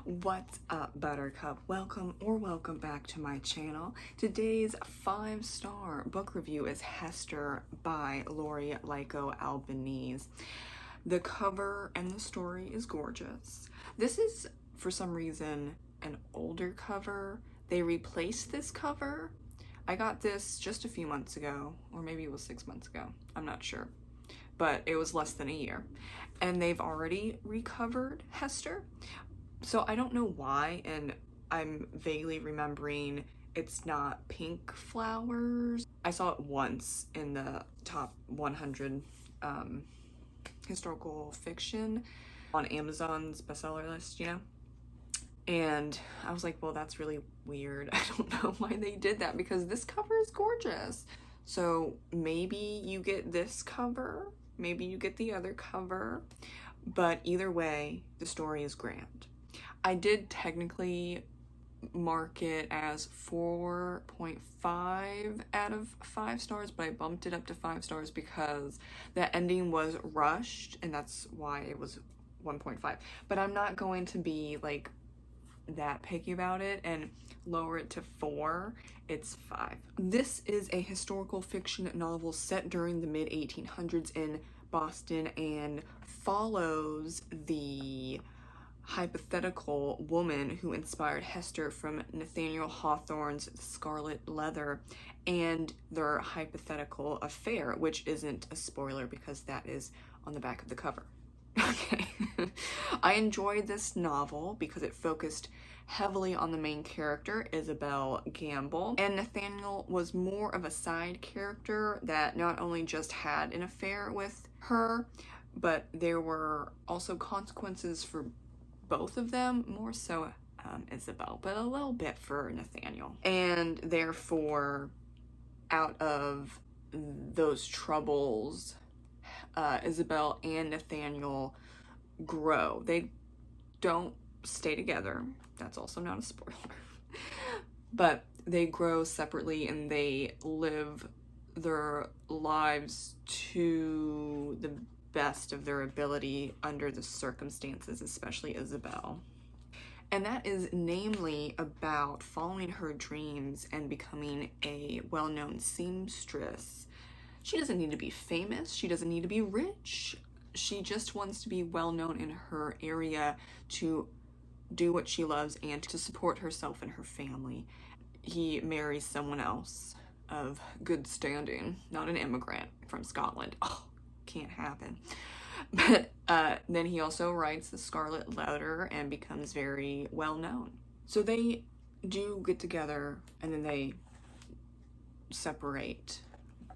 What's up, Buttercup? Welcome back to my channel. Today's 5-star book review is Hester by Laurie Lico Albanese. The cover and the story is gorgeous. This is, for some reason, an older cover. They replaced this cover. I got this just a few months ago, or maybe it was 6 months ago. I'm not sure. But it was less than a year. And they've already recovered Hester. So I don't know why, and I'm vaguely remembering it's not pink flowers. I saw it once in the top 100 historical fiction on Amazon's bestseller list, you know? And I was like, well, that's really weird. I don't know why they did that because this cover is gorgeous. So maybe you get this cover, maybe you get the other cover, but either way, the story is grand. I did technically mark it as 4.5 out of 5 stars, but I bumped it up to 5 stars because the ending was rushed, and that's why it was 1.5. But I'm not going to be like that picky about it and lower it to 4. It's 5. This is a historical fiction novel set during the mid-1800s in Boston and follows the hypothetical woman who inspired Hester from Nathaniel Hawthorne's Scarlet Letter and their hypothetical affair, which isn't a spoiler because that is on the back of the cover. Okay. I enjoyed this novel because it focused heavily on the main character, Isabel Gamble, and Nathaniel was more of a side character that not only just had an affair with her, but there were also consequences for both of them, more so Isabel, but a little bit for Nathaniel. And therefore, out of those troubles, Isabel and Nathaniel grow. They don't stay together. That's also not a spoiler. But they grow separately and they live their lives to the best of their ability under the circumstances, especially Isabel. And that is namely about following her dreams and becoming a well-known seamstress. She doesn't need to be famous. She doesn't need to be rich. She just wants to be well-known in her area to do what she loves and to support herself and her family. He marries someone else of good standing, not an immigrant from Scotland. Oh, can't happen. But then he also writes the Scarlet Letter and becomes very well known. So they do get together and then they separate,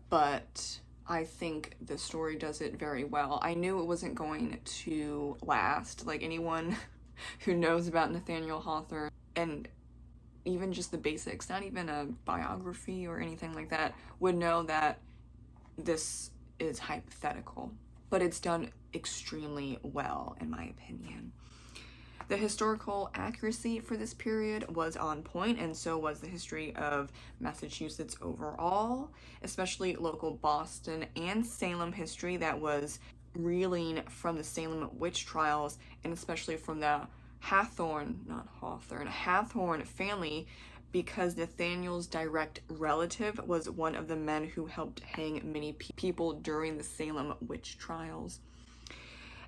but I think the story does it very well. I knew it wasn't going to last. Like, anyone who knows about Nathaniel Hawthorne and even just the basics, not even a biography or anything like that, would know that this is hypothetical, but it's done extremely well in my opinion. The historical accuracy for this period was on point, and so was the history of Massachusetts overall, especially local Boston and Salem history that was reeling from the Salem witch trials, and especially from the Hathorne family, because Nathaniel's direct relative was one of the men who helped hang many people during the Salem witch trials.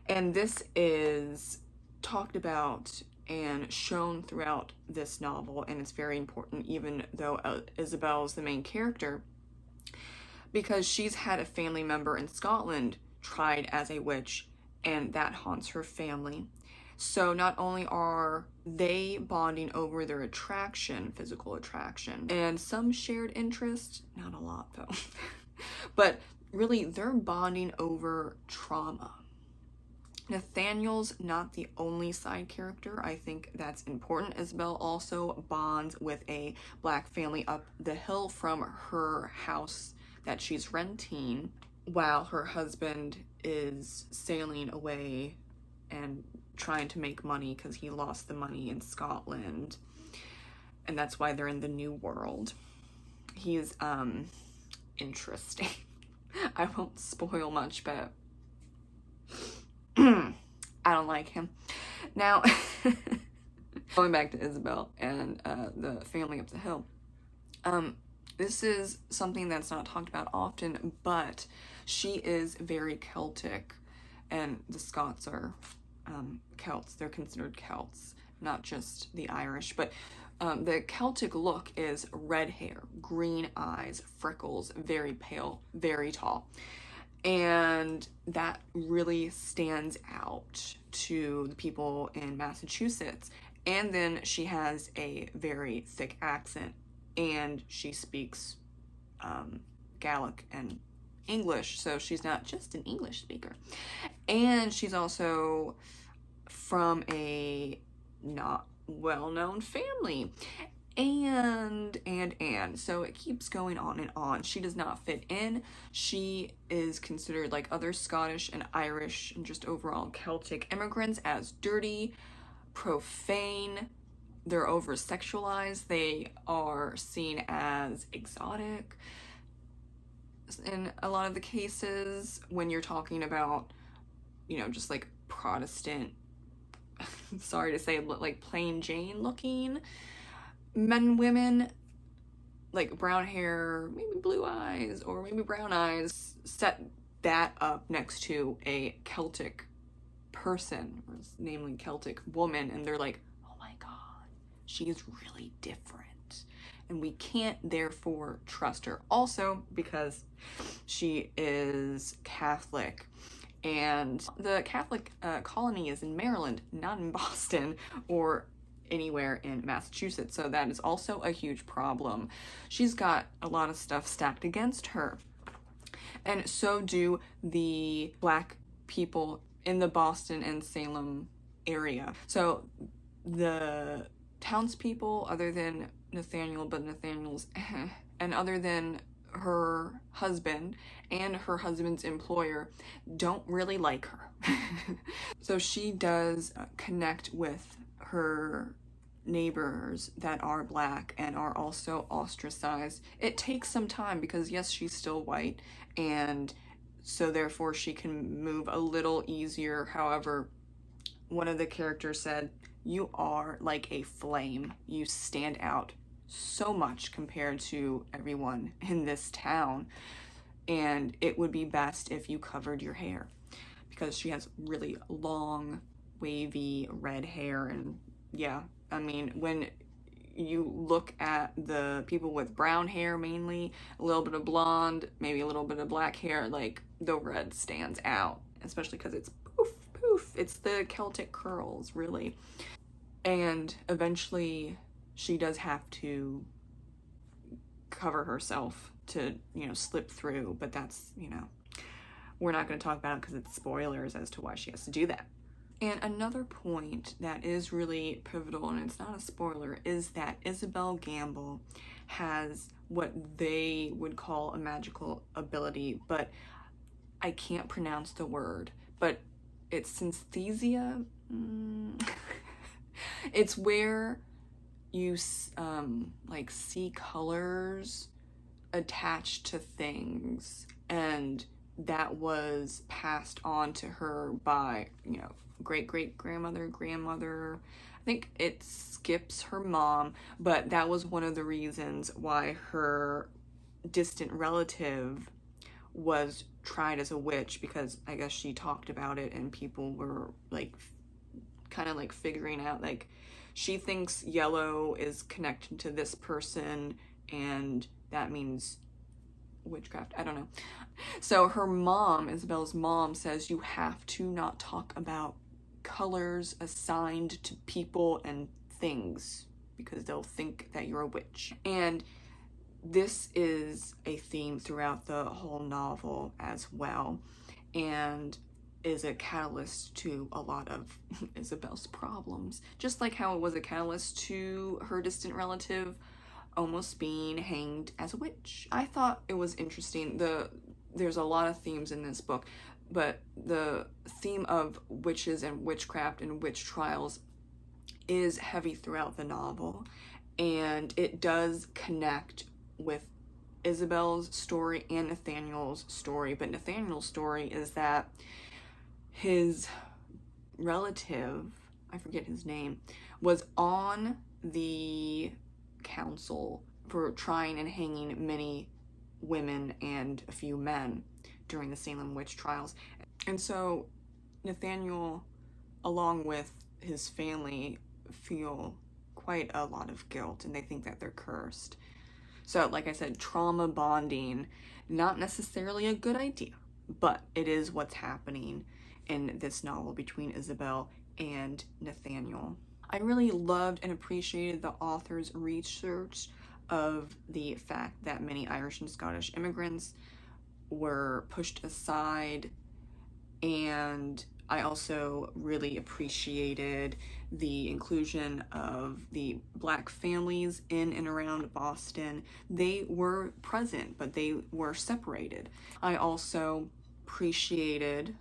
And this is talked about and shown throughout this novel, and it's very important even though Isabel's the main character, because she's had a family member in Scotland tried as a witch, and that haunts her family. So not only are they bonding over their attraction, physical attraction, and some shared interest, not a lot though, but really they're bonding over trauma. Nathaniel's not the only side character. I think that's important. Isabel also bonds with a black family up the hill from her house that she's renting, while her husband is sailing away and trying to make money because he lost the money in Scotland, and that's why they're in the New World. He's interesting. I won't spoil much, but I don't like him. Now Going back to Isabel and the family up the hill. This is something that's not talked about often, but she is very Celtic, and the Scots are Celts. They're considered Celts, not just the Irish, but the Celtic look is red hair, green eyes, freckles, very pale, very tall. And that really stands out to the people in Massachusetts. And then she has a very thick accent, and she speaks Gaelic and English, so she's not just an English speaker. And she's also from a not well-known family. And so it keeps going on and on. She does not fit in. She is considered, like other Scottish and Irish and just overall Celtic immigrants, as dirty, profane. They're over-sexualized. They are seen as exotic in a lot of the cases when you're talking about, you know, just like Protestant, sorry to say, like plain Jane looking men and women, like brown hair, maybe blue eyes, or maybe brown eyes. Set that up next to a Celtic person, or namely Celtic woman, and they're like, oh my god, she's really different, and we can't therefore trust her. Also because she is Catholic, and the Catholic colony is in Maryland, not in Boston or anywhere in Massachusetts, so that is also a huge problem. She's got a lot of stuff stacked against her, and so do the Black people in the Boston and Salem area. So the townspeople, other than Nathaniel, but Nathaniel's and other than her husband and her husband's employer, don't really like her. So she does connect with her neighbors that are Black and are also ostracized. It takes some time because yes, she's still white, and so therefore she can move a little easier. However, one of the characters said, you are like a flame. You stand out so much compared to everyone in this town, and it would be best if you covered your hair, because she has really long, wavy red hair. And yeah, I mean, when you look at the people with brown hair, mainly a little bit of blonde, maybe a little bit of black hair, like the red stands out, especially because it's poof poof, it's the Celtic curls, really. And eventually she does have to cover herself to, you know, slip through, but that's, you know, we're not going to talk about it because it's spoilers as to why she has to do that. And another point that is really pivotal, and it's not a spoiler, is that Isabel Gamble has what they would call a magical ability, but I can't pronounce the word, but it's synesthesia. It's where you like see colors attached to things, and that was passed on to her by, you know, great-great-grandmother, grandmother. I think it skips her mom, but that was one of the reasons why her distant relative was tried as a witch, because I guess she talked about it and people were like kind of like figuring out, like, she thinks yellow is connected to this person and that means witchcraft. I don't know. So her mom, Isabel's mom, says you have to not talk about colors assigned to people and things because they'll think that you're a witch. And this is a theme throughout the whole novel as well, and is a catalyst to a lot of Isabel's problems, just like how it was a catalyst to her distant relative almost being hanged as a witch. I thought it was interesting. There's a lot of themes in this book, but the theme of witches and witchcraft and witch trials is heavy throughout the novel, and it does connect with Isabel's story and Nathaniel's story. But Nathaniel's story is that his relative I forget his name, was on the council for trying and hanging many women and a few men during the Salem witch trials. And so Nathaniel, along with his family, feel quite a lot of guilt, and they think that they're cursed. So, like I said, trauma bonding, not necessarily a good idea, but it is what's happening in this novel between Isabel and Nathaniel. I really loved and appreciated the author's research of the fact that many Irish and Scottish immigrants were pushed aside, and I also really appreciated the inclusion of the Black families in and around Boston. They were present, but they were separated. I also appreciated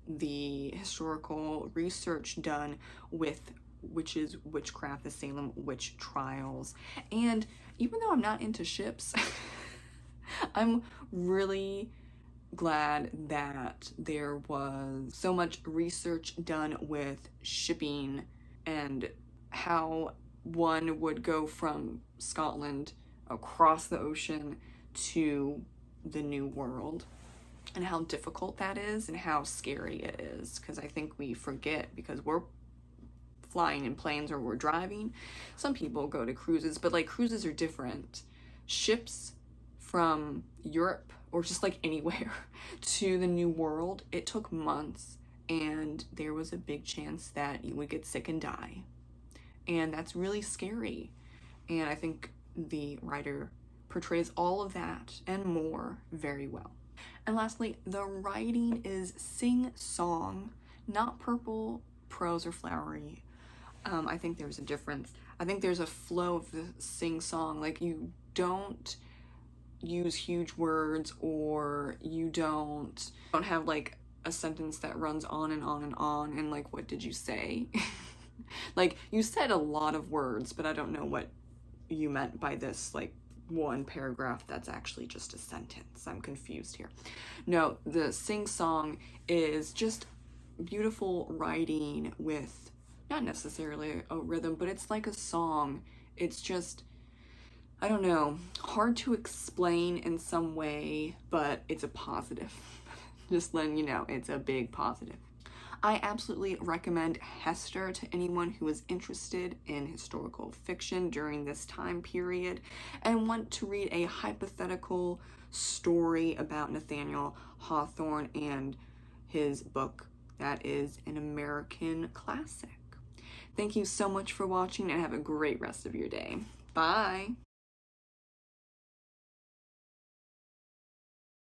the historical research done with witches, witchcraft, the Salem witch trials. And even though I'm not into ships, I'm really glad that there was so much research done with shipping and how one would go from Scotland across the ocean to the New World, and how difficult that is and how scary it is, because I think we forget, because we're flying in planes or we're driving. Some people go to cruises, but like cruises are different. Ships from Europe or just like anywhere to the New World, it took months, and there was a big chance that you would get sick and die. And that's really scary. And I think the writer portrays all of that and more very well. And lastly, the writing is sing-song, not purple prose or flowery. I think there's a difference. I think there's a flow of the sing-song. Like, you don't use huge words, or you don't have like a sentence that runs on and on and on, and like, what did you say? Like, you said a lot of words, but I don't know what you meant by this like one paragraph that's actually just a sentence. I'm confused here. No, the sing-song is just beautiful writing with not necessarily a rhythm, but it's like a song. It's just, I don't know, hard to explain in some way, but it's a positive. Just letting you know, it's a big positive. I absolutely recommend Hester to anyone who is interested in historical fiction during this time period and want to read a hypothetical story about Nathaniel Hawthorne and his book that is an American classic. Thank you so much for watching, and have a great rest of your day. Bye!